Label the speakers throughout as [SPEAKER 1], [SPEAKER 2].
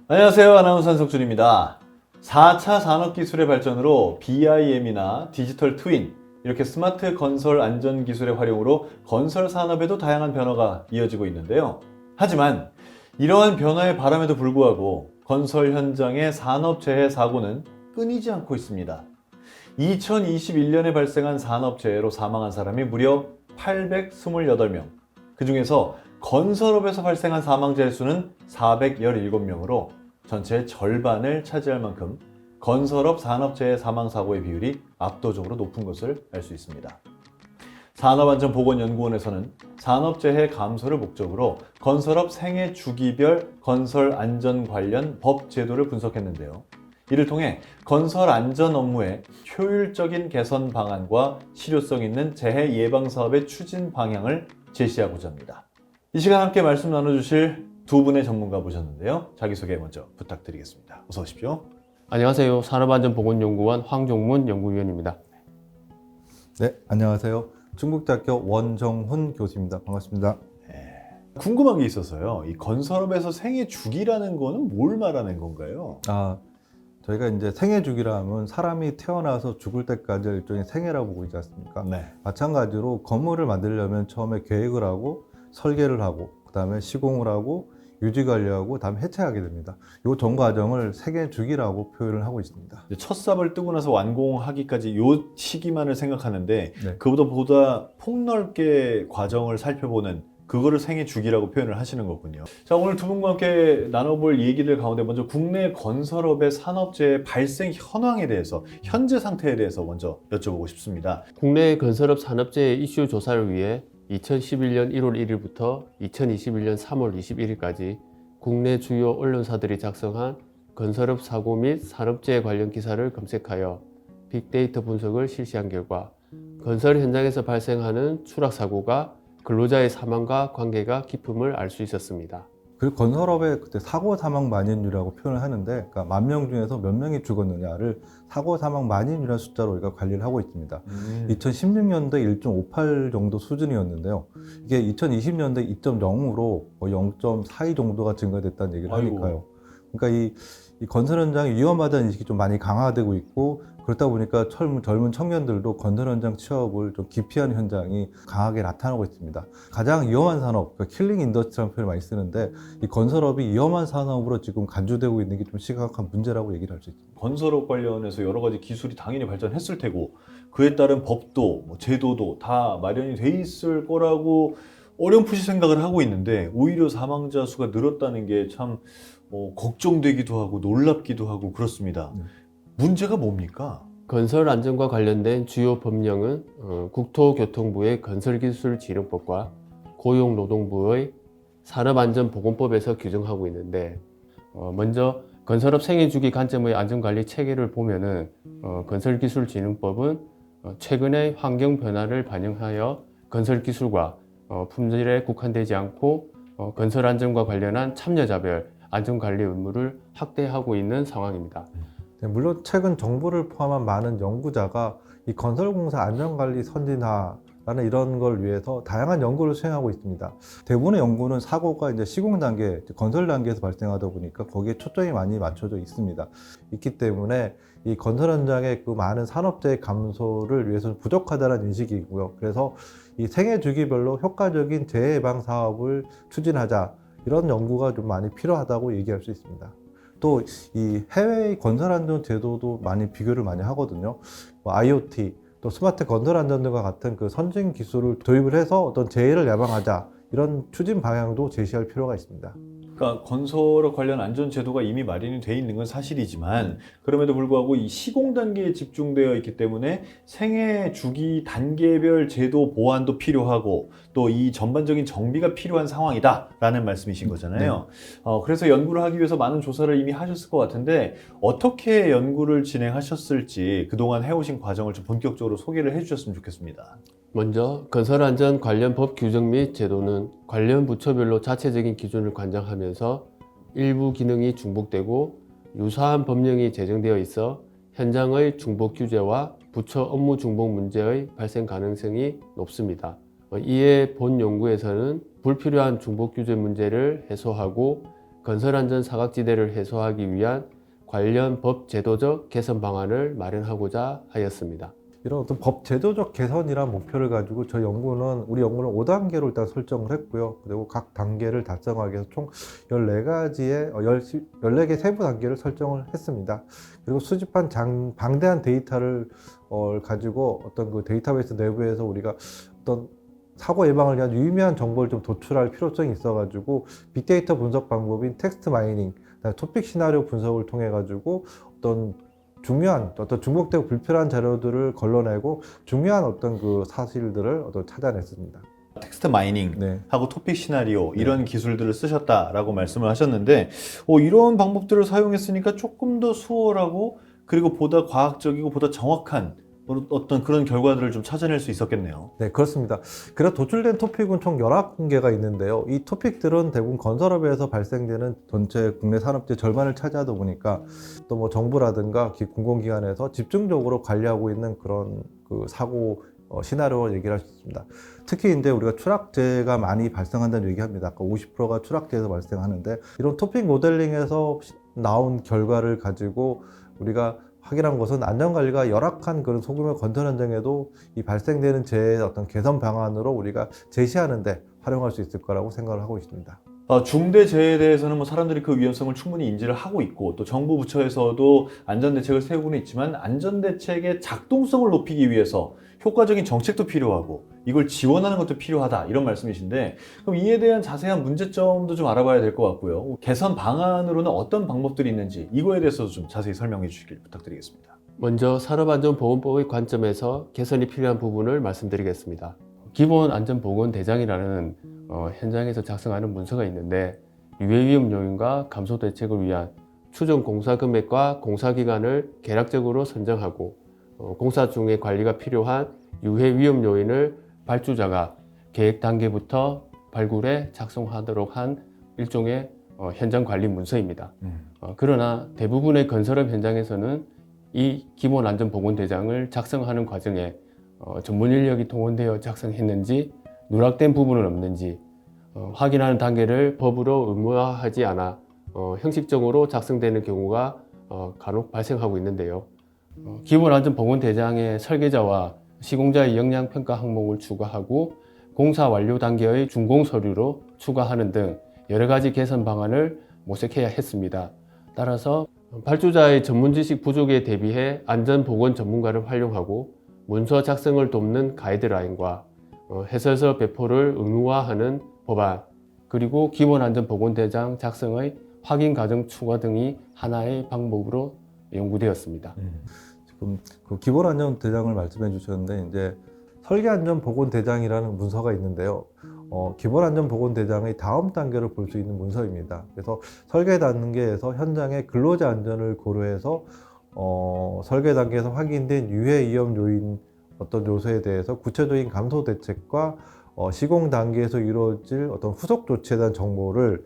[SPEAKER 1] 안녕하세요. 아나운서 한석준입니다. 4차 산업기술의 발전으로 BIM이나 디지털 트윈, 이렇게 스마트 건설 안전 기술의 활용으로 건설 산업에도 다양한 변화가 이어지고 있는데요. 하지만 이러한 변화의 바람에도 불구하고 건설 현장의 산업재해 사고는 끊이지 않고 있습니다. 2021년에 발생한 산업재해로 사망한 사람이 무려 828명, 그 중에서 건설업에서 발생한 사망자의 수는 417명으로 전체의 절반을 차지할 만큼 건설업 산업재해 사망사고의 비율이 압도적으로 높은 것을 알 수 있습니다. 산업안전보건연구원에서는 산업재해 감소를 목적으로 건설업 생애 주기별 건설 안전 관련 법 제도를 분석했는데요. 이를 통해 건설 안전 업무의 효율적인 개선 방안과 실효성 있는 재해 예방 사업의 추진 방향을 제시하고자 합니다. 이 시간 함께 말씀 나눠주실 두 분의 전문가 모셨는데요. 자기소개 먼저 부탁드리겠습니다. 어서 오십시오.
[SPEAKER 2] 안녕하세요. 산업안전보건연구원 황종문 연구위원입니다.
[SPEAKER 3] 네, 안녕하세요. 충북대학교 원정훈 교수입니다. 반갑습니다.
[SPEAKER 1] 궁금한 게 있어서요. 이 건설업에서 생애 주기라는 거는 뭘 말하는 건가요?
[SPEAKER 3] 저희가 이제 생애 주기라면 사람이 태어나서 죽을 때까지 일종의 생애라고 보고 있지 않습니까?
[SPEAKER 1] 네.
[SPEAKER 3] 마찬가지로 건물을 만들려면 처음에 계획을 하고 설계를 하고 그다음에 시공을 하고 유지 관리하고 그다음에 해체하게 됩니다. 이 전 과정을 생애 주기라고 표현을 하고 있습니다.
[SPEAKER 1] 첫 삽을 뜨고 나서 완공하기까지 이 시기만을 생각하는데
[SPEAKER 3] 네.
[SPEAKER 1] 그보다 폭넓게 과정을 살펴보는 그거를 생애 주기라고 표현을 하시는 거군요. 자, 오늘 두 분과 함께 나눠볼 얘기들 가운데 먼저 국내 건설업의 산업재해 발생 현황에 대해서, 현재 상태에 대해서 먼저 여쭤보고 싶습니다.
[SPEAKER 2] 국내 건설업 산업재해 이슈 조사를 위해 2011년 1월 1일부터 2021년 3월 21일까지 국내 주요 언론사들이 작성한 건설업 사고 및 산업재해 관련 기사를 검색하여 빅데이터 분석을 실시한 결과 건설 현장에서 발생하는 추락사고가 근로자의 사망과 관계가 깊음을 알 수 있었습니다.
[SPEAKER 3] 그리고 건설업의 그때 사고 사망 만인율이라고 표현을 하는데, 그러니까 10,000명 중에서 몇 명이 죽었느냐를 사고 사망 만인율이라는 숫자로 우리가 관리를 하고 있습니다. 2016년도에 1.58 정도 수준이었는데요. 이게 2020년도에 2.0으로 0.42 정도가 증가됐다는 얘기를 하니까요. 그러니까 이 건설 현장이 위험하다는 인식이 좀 많이 강화되고 있고, 그렇다 보니까 젊은 청년들도 건설 현장 취업을 좀 기피하는 현장이 강하게 나타나고 있습니다. 가장 위험한 산업, 그러니까 킬링 인더스트리라는 표현을 많이 쓰는데, 이 건설업이 위험한 산업으로 지금 간주되고 있는 게 좀 심각한 문제라고 얘기를 할 수 있습니다.
[SPEAKER 1] 건설업 관련해서 여러 가지 기술이 당연히 발전했을 테고 그에 따른 법도 제도도 다 마련이 돼 있을 거라고 어렴풋이 생각을 하고 있는데 오히려 사망자 수가 늘었다는 게 참 걱정되기도 하고 놀랍기도 하고 그렇습니다. 문제가 뭡니까?
[SPEAKER 2] 건설 안전과 관련된 주요 법령은 국토교통부의 건설기술진흥법과 고용노동부의 산업안전보건법에서 규정하고 있는데 먼저 건설업 생애주기 관점의 안전관리 체계를 보면은 건설기술진흥법은 최근의 환경 변화를 반영하여 건설기술과 품질에 국한되지 않고 건설 안전과 관련한 참여자별 안전관리 의무를 확대하고 있는 상황입니다.
[SPEAKER 3] 물론 최근 정부를 포함한 많은 연구자가 이 건설공사 안전관리 선진화라는 이런 걸 위해서 다양한 연구를 수행하고 있습니다. 대부분의 연구는 사고가 이제 시공 단계, 건설 단계에서 발생하다 보니까 거기에 초점이 많이 맞춰져 있습니다. 있기 때문에 이 건설 현장의 그 많은 산업재해 감소를 위해서는 부족하다는 인식이고요. 그래서 이 생애 주기별로 효과적인 재해 예방 사업을 추진하자, 이런 연구가 좀 많이 필요하다고 얘기할 수 있습니다. 또 이 해외의 건설 안전 제도도 많이 비교를 많이 하거든요. IoT, 또 스마트 건설 안전 등과 같은 그 선진 기술을 도입을 해서 어떤 재해를 예방하자, 이런 추진 방향도 제시할 필요가 있습니다.
[SPEAKER 1] 그러니까 건설업 관련 안전 제도가 이미 마련이 돼 있는 건 사실이지만 그럼에도 불구하고 이 시공 단계에 집중되어 있기 때문에 생애 주기 단계별 제도 보완도 필요하고 또 이 전반적인 정비가 필요한 상황이다라는 말씀이신 거잖아요. 그래서 연구를 하기 위해서 많은 조사를 이미 하셨을 것 같은데 어떻게 연구를 진행하셨을지 그동안 해오신 과정을 좀 본격적으로 소개를 해주셨으면 좋겠습니다.
[SPEAKER 2] 먼저 건설안전 관련 법 규정 및 제도는 관련 부처별로 자체적인 기준을 관장하면서 일부 기능이 중복되고 유사한 법령이 제정되어 있어 현장의 중복 규제와 부처 업무 중복 문제의 발생 가능성이 높습니다. 이에 본 연구에서는 불필요한 중복 규제 문제를 해소하고 건설안전 사각지대를 해소하기 위한 관련 법 제도적 개선 방안을 마련하고자 하였습니다.
[SPEAKER 3] 이런 어떤 법 제도적 개선이란 목표를 가지고 우리 연구는 5단계로 일단 설정을 했고요. 그리고 각 단계를 달성하기 위해서 총 14개 세부 단계를 설정을 했습니다. 그리고 수집한 방대한 데이터를 가지고 어떤 그 데이터베이스 내부에서 우리가 어떤 사고 예방을 위한 유의미한 정보를 좀 도출할 필요성이 있어가지고 빅데이터 분석 방법인 텍스트 마이닝, 토픽 시나리오 분석을 통해 가지고 어떤 중복되고 불필요한 자료들을 걸러내고 중요한 어떤 그 사실들을 찾아냈습니다.
[SPEAKER 1] 텍스트 마이닝
[SPEAKER 3] 네.
[SPEAKER 1] 하고 토픽 시나리오 이런 기술들을 쓰셨다라고 말씀을 하셨는데 이런 방법들을 사용했으니까 조금 더 수월하고 그리고 보다 과학적이고 보다 정확한 어떤 그런 결과들을 좀 찾아낼 수 있었겠네요.
[SPEAKER 3] 네, 그렇습니다. 그래서 도출된 토픽은 총 19개가 있는데요. 이 토픽들은 대부분 건설업에서 발생되는 전체 국내 산업재 절반을 차지하다 보니까 또 뭐 정부라든가 공공기관에서 집중적으로 관리하고 있는 그런 그 사고 시나리오 얘기를 할 수 있습니다. 특히 이제 우리가 추락재가 많이 발생한다는 얘기합니다. 아까 50%가 추락재에서 발생하는데 이런 토픽 모델링에서 나온 결과를 가지고 우리가 확인한 것은 안전관리가 열악한 그런 소규모 건설 현장에도 이 발생되는 재해의 어떤 개선 방안으로 우리가 제시하는데 활용할 수 있을 거라고 생각을 하고 있습니다.
[SPEAKER 1] 중대 재해에 대해서는 뭐 사람들이 그 위험성을 충분히 인지를 하고 있고 또 정부 부처에서도 안전대책을 세우고는 있지만 안전대책의 작동성을 높이기 위해서 효과적인 정책도 필요하고 이걸 지원하는 것도 필요하다 이런 말씀이신데 그럼 이에 대한 자세한 문제점도 좀 알아봐야 될 것 같고요. 개선 방안으로는 어떤 방법들이 있는지 이거에 대해서도 좀 자세히 설명해 주시길 부탁드리겠습니다.
[SPEAKER 2] 먼저 산업안전보건법의 관점에서 개선이 필요한 부분을 말씀드리겠습니다. 기본안전보건대장이라는 현장에서 작성하는 문서가 있는데 유해위험 요인과 감소 대책을 위한 추정 공사 금액과 공사 기간을 개략적으로 선정하고 공사 중에 관리가 필요한 유해 위험 요인을 발주자가 계획 단계부터 발굴해 작성하도록 한 일종의 현장 관리 문서입니다. 그러나 대부분의 건설업 현장에서는 이 기본안전보건대장을 작성하는 과정에 전문 인력이 동원되어 작성했는지 누락된 부분은 없는지 확인하는 단계를 법으로 의무화하지 않아 형식적으로 작성되는 경우가 간혹 발생하고 있는데요. 기본안전보건대장의 설계자와 시공자의 역량평가 항목을 추가하고 공사 완료 단계의 준공 서류로 추가하는 등 여러 가지 개선 방안을 모색해야 했습니다. 따라서 발주자의 전문 지식 부족에 대비해 안전보건 전문가를 활용하고 문서 작성을 돕는 가이드라인과 해설서 배포를 의무화하는 법안, 그리고 기본안전보건대장 작성의 확인 과정 추가 등이 하나의 방법으로 연구되었습니다.
[SPEAKER 3] 지금 그 기본안전대장을 말씀해 주셨는데 이제 설계안전보건대장이라는 문서가 있는데요. 기본안전보건대장의 다음 단계를 볼 수 있는 문서입니다. 그래서 설계 단계에서 현장의 근로자 안전을 고려해서 설계 단계에서 확인된 유해 위험 요인 어떤 요소에 대해서 구체적인 감소 대책과 시공 단계에서 이루어질 어떤 후속 조치에 대한 정보를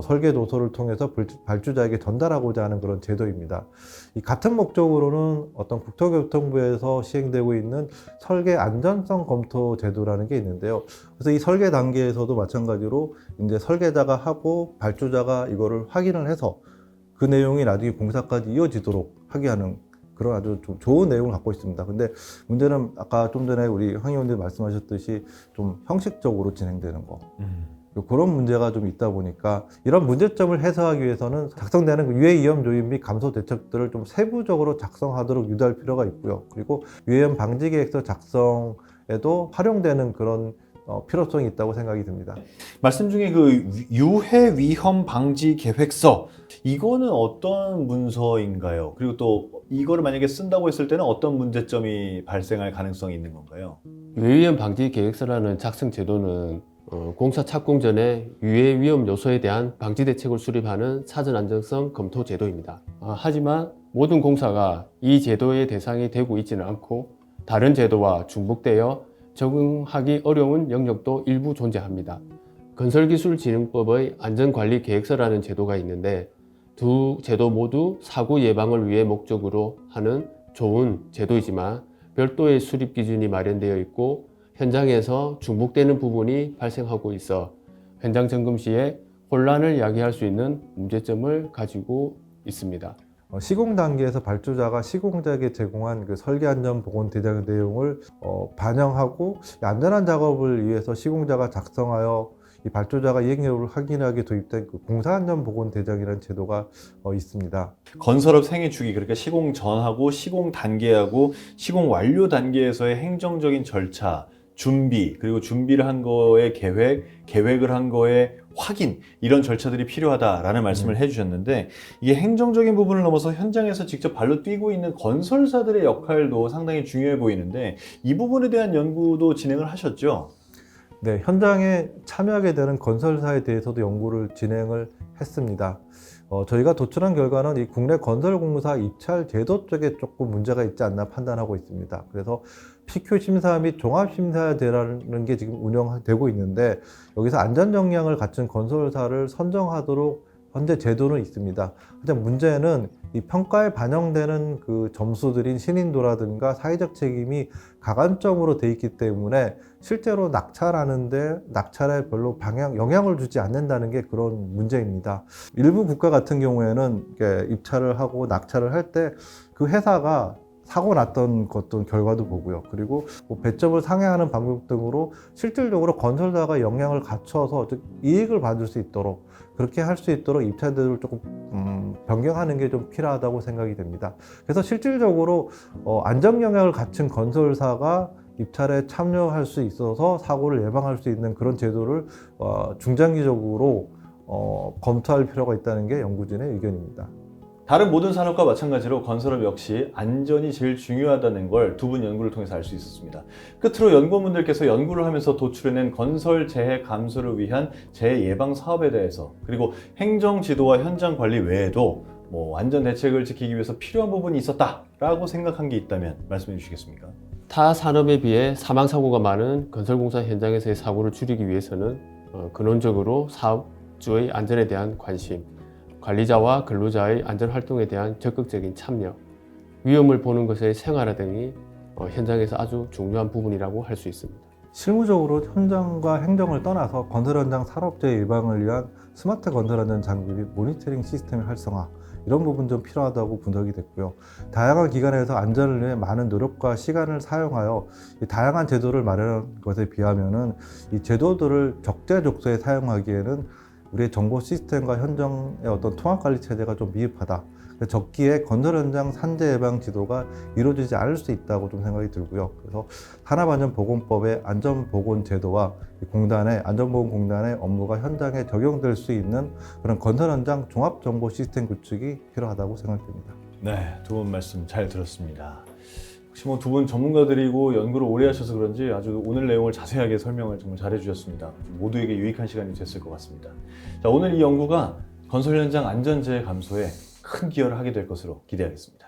[SPEAKER 3] 설계 도서를 통해서 발주자에게 전달하고자 하는 그런 제도입니다. 이 같은 목적으로는 어떤 국토교통부에서 시행되고 있는 설계 안전성 검토 제도라는 게 있는데요. 그래서 이 설계 단계에서도 마찬가지로 이제 설계자가 하고 발주자가 이거를 확인을 해서 그 내용이 나중에 공사까지 이어지도록 하게 하는 그런 아주 좀 좋은 내용을 갖고 있습니다. 근데 문제는 아까 좀 전에 우리 황 의원님 말씀하셨듯이 좀 형식적으로 진행되는 거. 그런 문제가 좀 있다 보니까 이런 문제점을 해소하기 위해서는 작성되는 유해 위험 요인 및 감소 대책들을 좀 세부적으로 작성하도록 유도할 필요가 있고요. 그리고 유해위험 방지 계획서 작성에도 활용되는 그런 필요성이 있다고 생각이 듭니다.
[SPEAKER 1] 말씀 중에 그 유해 위험 방지 계획서 이거는 어떤 문서인가요? 그리고 또 이거를 만약에 쓴다고 했을 때는 어떤 문제점이 발생할 가능성이 있는 건가요?
[SPEAKER 2] 유해위험 방지 계획서라는 작성 제도는 공사 착공 전에 유해 위험 요소에 대한 방지 대책을 수립하는 사전 안전성 검토 제도입니다. 하지만 모든 공사가 이 제도의 대상이 되고 있지는 않고 다른 제도와 중복되어 적응하기 어려운 영역도 일부 존재합니다. 건설기술진흥법의 안전관리계획서라는 제도가 있는데 두 제도 모두 사고 예방을 위해 목적으로 하는 좋은 제도이지만 별도의 수립 기준이 마련되어 있고 현장에서 중복되는 부분이 발생하고 있어 현장 점검 시에 혼란을 야기할 수 있는 문제점을 가지고 있습니다.
[SPEAKER 3] 시공 단계에서 발주자가 시공자에게 제공한 그 설계 안전 보건 대장 내용을 반영하고 안전한 작업을 위해서 시공자가 작성하여 이 발주자가 이행 여부를 확인하게 도입된 그 공사 안전 보건 대장이라는 제도가 있습니다.
[SPEAKER 1] 건설업 생애 주기, 그러니까 시공 전하고 시공 단계하고 시공 완료 단계에서의 행정적인 절차, 준비, 그리고 준비를 한 거에 계획을 한 거에 확인, 이런 절차들이 필요하다라는 말씀을 해주셨는데, 이게 행정적인 부분을 넘어서 현장에서 직접 발로 뛰고 있는 건설사들의 역할도 상당히 중요해 보이는데, 이 부분에 대한 연구도 진행을 하셨죠?
[SPEAKER 3] 네, 현장에 참여하게 되는 건설사에 대해서도 연구를 진행을 했습니다. 저희가 도출한 결과는 이 국내 건설공사 입찰 제도 쪽에 조금 문제가 있지 않나 판단하고 있습니다. 그래서 PQ 심사 및 종합심사대라는 게 지금 운영되고 있는데, 여기서 안전 역량을 갖춘 건설사를 선정하도록 현재 제도는 있습니다. 하지만 문제는 이 평가에 반영되는 그 점수들인 신인도라든가 사회적 책임이 가관점으로 돼 있기 때문에 실제로 낙찰하는데 낙찰에 별로 영향을 주지 않는다는 게 그런 문제입니다. 일부 국가 같은 경우에는 이렇게 입찰을 하고 낙찰을 할 때 그 회사가 사고 났던 것도 결과도 보고요. 그리고 뭐 배점을 상회하는 방법 등으로 실질적으로 건설사가 역량을 갖춰서 이익을 받을 수 있도록, 그렇게 할 수 있도록 입찰제도를 조금 변경하는 게 좀 필요하다고 생각이 됩니다. 그래서 실질적으로 안전 역량을 갖춘 건설사가 입찰에 참여할 수 있어서 사고를 예방할 수 있는 그런 제도를 중장기적으로 검토할 필요가 있다는 게 연구진의 의견입니다.
[SPEAKER 1] 다른 모든 산업과 마찬가지로 건설업 역시 안전이 제일 중요하다는 걸 두 분 연구를 통해서 알 수 있었습니다. 끝으로 연구원분들께서 연구를 하면서 도출해낸 건설 재해 감소를 위한 재해 예방 사업에 대해서, 그리고 행정 지도와 현장 관리 외에도 뭐 안전 대책을 지키기 위해서 필요한 부분이 있었다라고 생각한 게 있다면 말씀해 주시겠습니까?
[SPEAKER 2] 타 산업에 비해 사망사고가 많은 건설공사 현장에서의 사고를 줄이기 위해서는 근원적으로 사업주의 안전에 대한 관심, 관리자와 근로자의 안전활동에 대한 적극적인 참여, 위험을 보는 것의 생활화 등이 현장에서 아주 중요한 부분이라고 할 수 있습니다.
[SPEAKER 3] 실무적으로 현장과 행정을 떠나서 건설 현장 산업재해 예방을 위한 스마트 건설 안전 장비 및 모니터링 시스템의 활성화, 이런 부분 좀 필요하다고 분석이 됐고요. 다양한 기관에서 안전을 위해 많은 노력과 시간을 사용하여 이 다양한 제도를 마련한 것에 비하면은 이 제도들을 적재적소에 사용하기에는 우리의 정보 시스템과 현장의 어떤 통합 관리 체제가 좀 미흡하다. 적기에 건설 현장 산재 예방 지도가 이루어지지 않을 수 있다고 좀 생각이 들고요. 그래서 산업안전보건법의 안전보건 제도와 공단의 안전보건공단의 업무가 현장에 적용될 수 있는 그런 건설 현장 종합 정보 시스템 구축이 필요하다고 생각됩니다.
[SPEAKER 1] 네, 두 분 말씀 잘 들었습니다. 혹시 뭐 두 분 전문가들이고 연구를 오래 하셔서 그런지 아주 오늘 내용을 자세하게 설명을 정말 잘해 주셨습니다. 모두에게 유익한 시간이 됐을 것 같습니다. 자, 오늘 이 연구가 건설 현장 안전재해 감소에 큰 기여를 하게 될 것으로 기대하겠습니다.